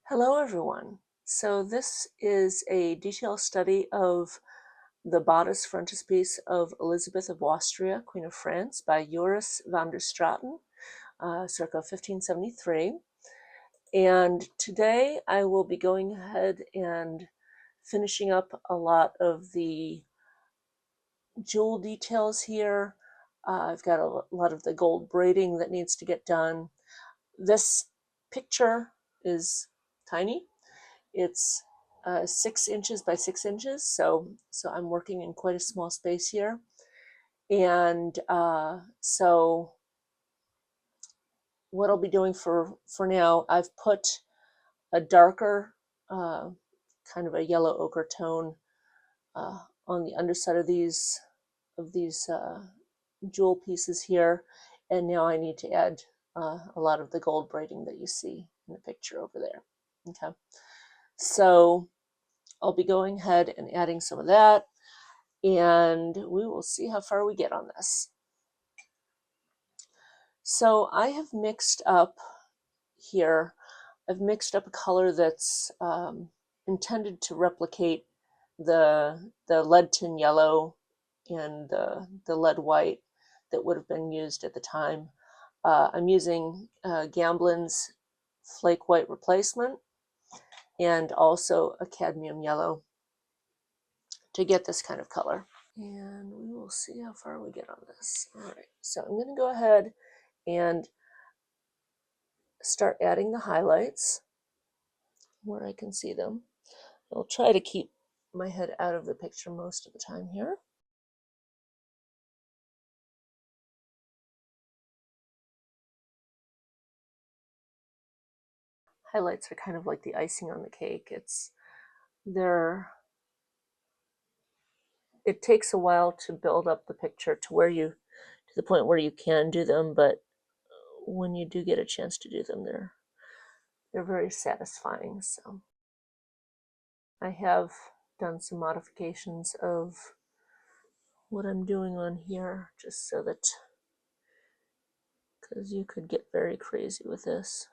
Hello everyone. So this is a detailed study of the bodice frontispiece of Elisabeth of Austria, Queen of France, by Jooris van der Straaten, circa 1573. And today I will be going ahead and finishing up a lot of the jewel details here. I've got a lot of the gold braiding that needs to get done. This picture is tiny. It's 6 inches by 6 inches, so I'm working in quite a small space here. And so what I'll be doing for now, I've put a darker kind of a yellow ochre tone on the underside of these jewel pieces here, and now I need to add a lot of the gold braiding that you see in the picture over there. Okay, so I'll be going ahead and adding some of that, and we will see how far we get on this. So I have mixed up here, I've mixed up a color that's intended to replicate the lead tin yellow and the lead white that would have been used at the time. I'm using Gamblin's flake white replacement and also a cadmium yellow to get this kind of color. And we will see how far we get on this. All right, so I'm going to go ahead and start adding the highlights where I can see them. I'll try to keep my head out of the picture most of the time here. Highlights are kind of like the icing on the cake. It takes a while to build up the picture to the point where you can do them, but when you do get a chance to do them, they're very satisfying. So I have done some modifications of what I'm doing on here, just so that, because you could get very crazy with this,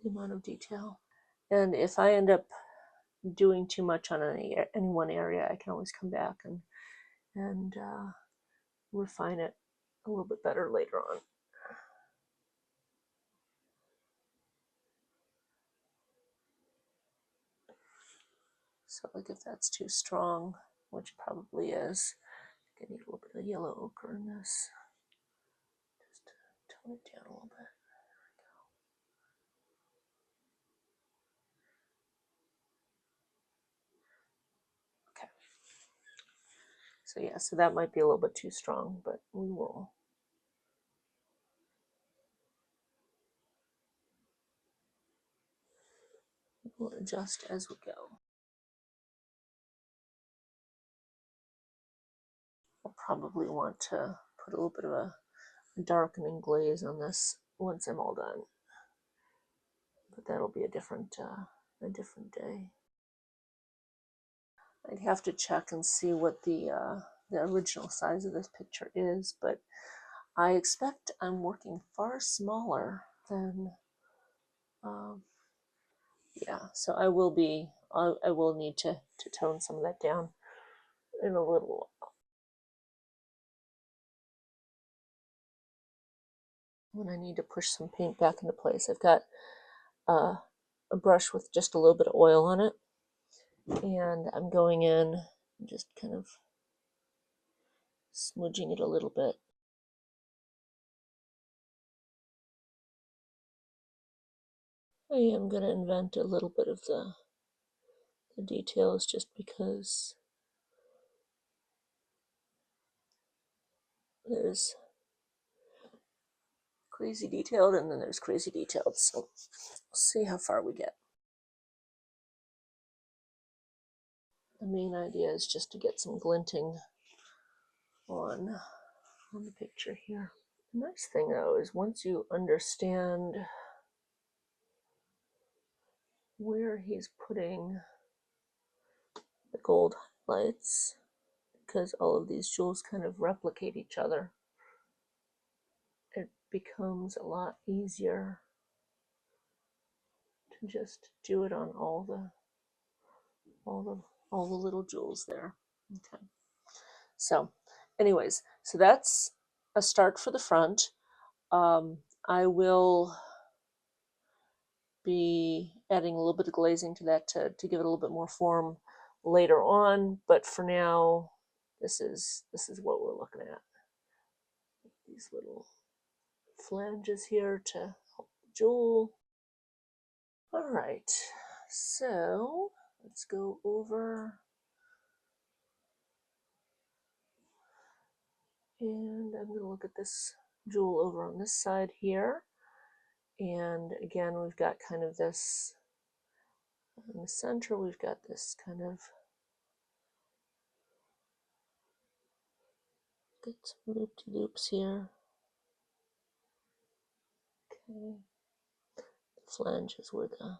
the amount of detail. And if I end up doing too much on any one area, I can always come back and refine it a little bit better later on. So like if that's too strong, which probably is, I need a little bit of yellow ochre in this. Just tone it down a little bit. Okay. So yeah, so that might be a little bit too strong, but we'll adjust as we go. I'll probably want to put a little bit of a darkening glaze on this once I'm all done, but that'll be a different day. I'd have to check and see what the original size of this picture is, but I expect I'm working far smaller than yeah, so I will need to tone some of that down in a little while. When I need to push some paint back into place, I've got a brush with just a little bit of oil on it, and I'm going in and just kind of smudging it a little bit. I am going to invent a little bit of the details just because there's crazy detailed and then there's crazy detailed, so we'll see how far we get. The main idea is just to get some glinting on the picture here. The nice thing though is once you understand where he's putting the gold highlights, because all of these jewels kind of replicate each other, it becomes a lot easier just do it on all the little jewels there. Okay. So, anyways, so that's a start for the front. I will be adding a little bit of glazing to that to give it a little bit more form later on, but for now, this is what we're looking at. These little flanges here to hold the jewel. All right, so let's go over, and I'm going to look at this jewel over on this side here. And again, we've got kind of this in the center, we've got this kind of, get some loop-de-loops here. Okay, the flange is where the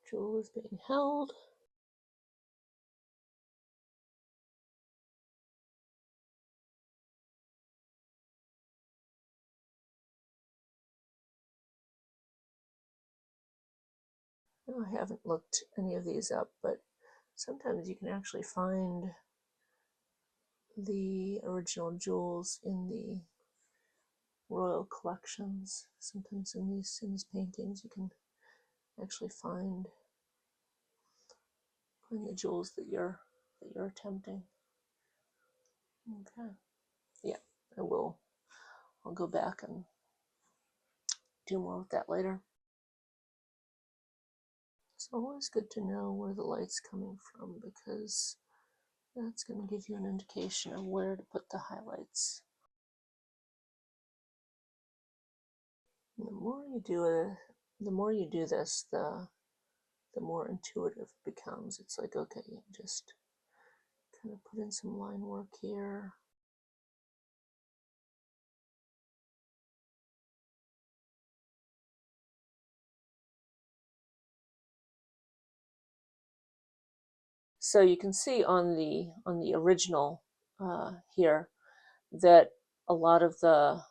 jewel is being held. Now, I haven't looked any of these up, but sometimes you can actually find the original jewels in the royal collections. Sometimes in these paintings, you can actually find the jewels that you're attempting. Okay, yeah, I'll go back and do more with that later. It's always good to know where the light's coming from, because that's going to give you an indication of where to put the highlights. And the more you do this, the more intuitive it becomes. It's like, okay, just kind of put in some line work here. So you can see on the original here that a lot of the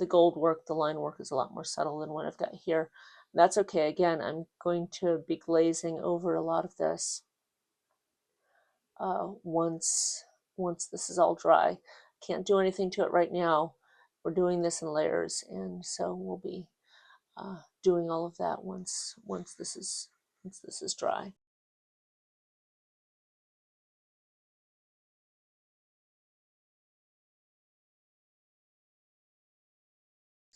gold work, the line work, is a lot more subtle than what I've got here. That's okay. Again, I'm going to be glazing over a lot of this once this is all dry. Can't do anything to it right now. We're doing this in layers, and so we'll be doing all of that once this is dry.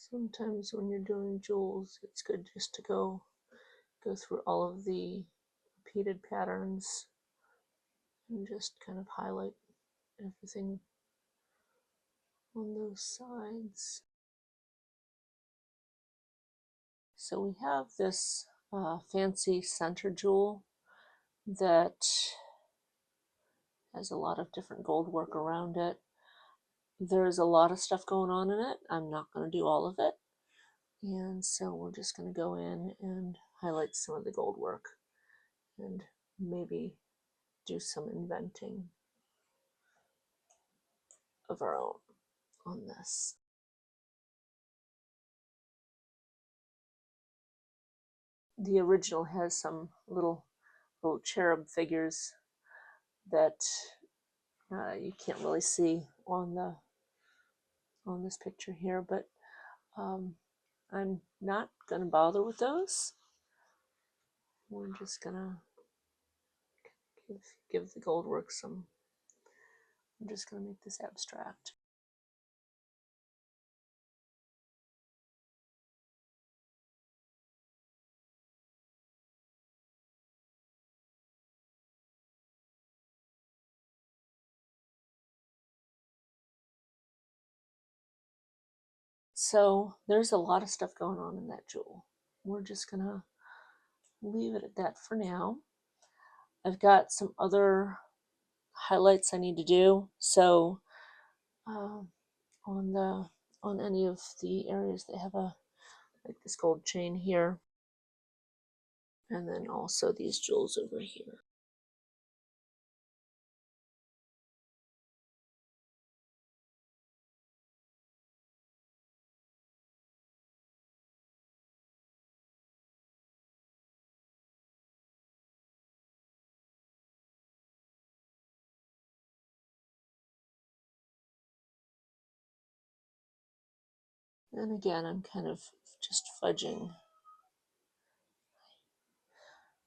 Sometimes when you're doing jewels, it's good just to go through all of the repeated patterns and just kind of highlight everything on those sides. So we have this fancy center jewel that has a lot of different gold work around it. There's a lot of stuff going on in it. I'm not going to do all of it. And so we're just going to go in and highlight some of the gold work and maybe do some inventing of our own on this. The original has some little cherub figures that you can't really see on this picture here, but I'm not going to bother with those. We're just going to give the gold work some. I'm just going to make this abstract. So there's a lot of stuff going on in that jewel. We're just going to leave it at that for now. I've got some other highlights I need to do. So on any of the areas that have like this gold chain here, and then also these jewels over here. And again, I'm kind of just fudging.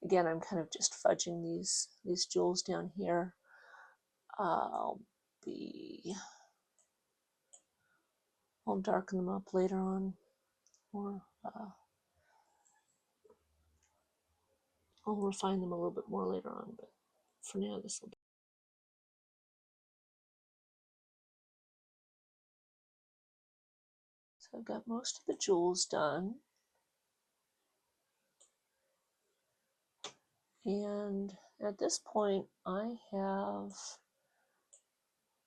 Again, I'm kind of just fudging these jewels down here. I'll darken them up later on, or I'll refine them a little bit more later on, but for now this will be. So I've got most of the jewels done. And at this point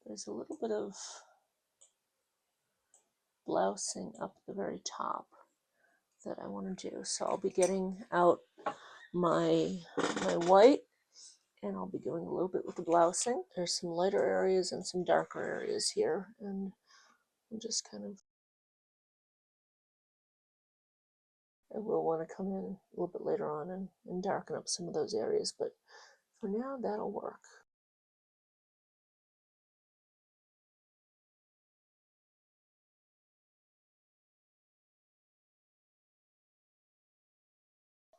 there's a little bit of blousing up at the very top that I want to do. So I'll be getting out my white, and I'll be doing a little bit with the blousing. There's some lighter areas and some darker areas here, and I'm just kind of, I will want to come in a little bit later on and darken up some of those areas, but for now that'll work.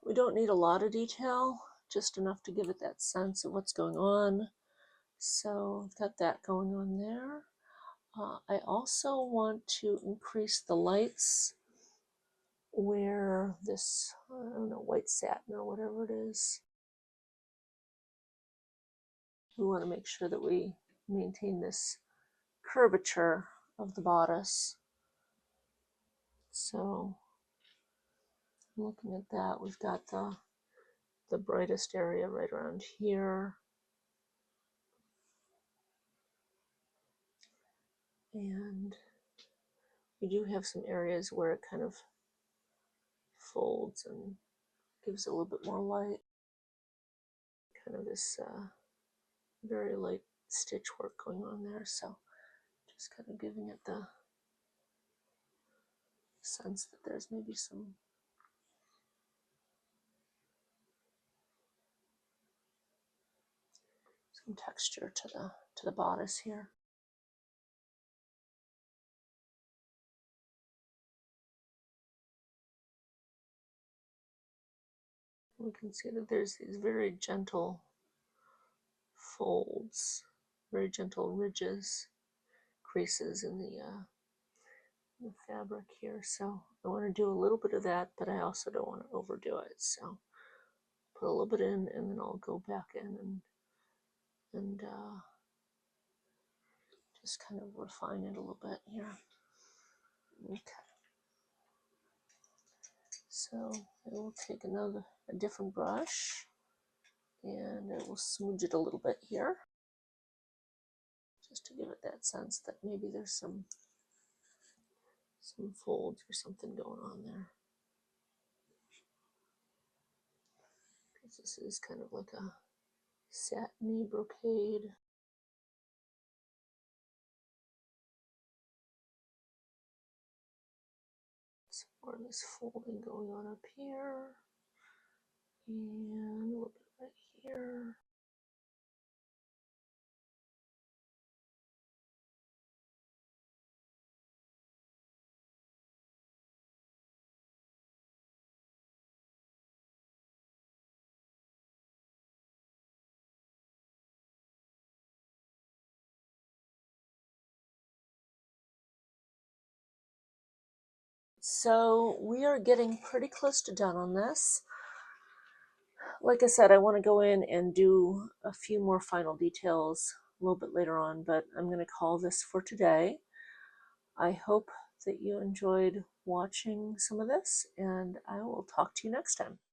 We don't need a lot of detail, just enough to give it that sense of what's going on. So I've got that going on there. I also want to increase the lights where this, I don't know, white satin or whatever it is. We want to make sure that we maintain this curvature of the bodice. So looking at that, we've got the brightest area right around here. And we do have some areas where it kind of folds and gives a little bit more light. Kind of this very light stitch work going on there. So just kind of giving it the sense that there's maybe some texture to the bodice here. We can see that there's these very gentle folds, very gentle ridges, creases in the fabric here. So I want to do a little bit of that, but I also don't want to overdo it. So put a little bit in, and then I'll go back in and just kind of refine it a little bit here. Okay. So I will take a different brush, and I will smooch it a little bit here, just to give it that sense that maybe there's some folds or something going on there. Because this is kind of like a satiny brocade. Some more of this folding going on up here, and a little bit right here. So we are getting pretty close to done on this. Like I said, I want to go in and do a few more final details a little bit later on, but I'm going to call this for today. I hope that you enjoyed watching some of this, and I will talk to you next time.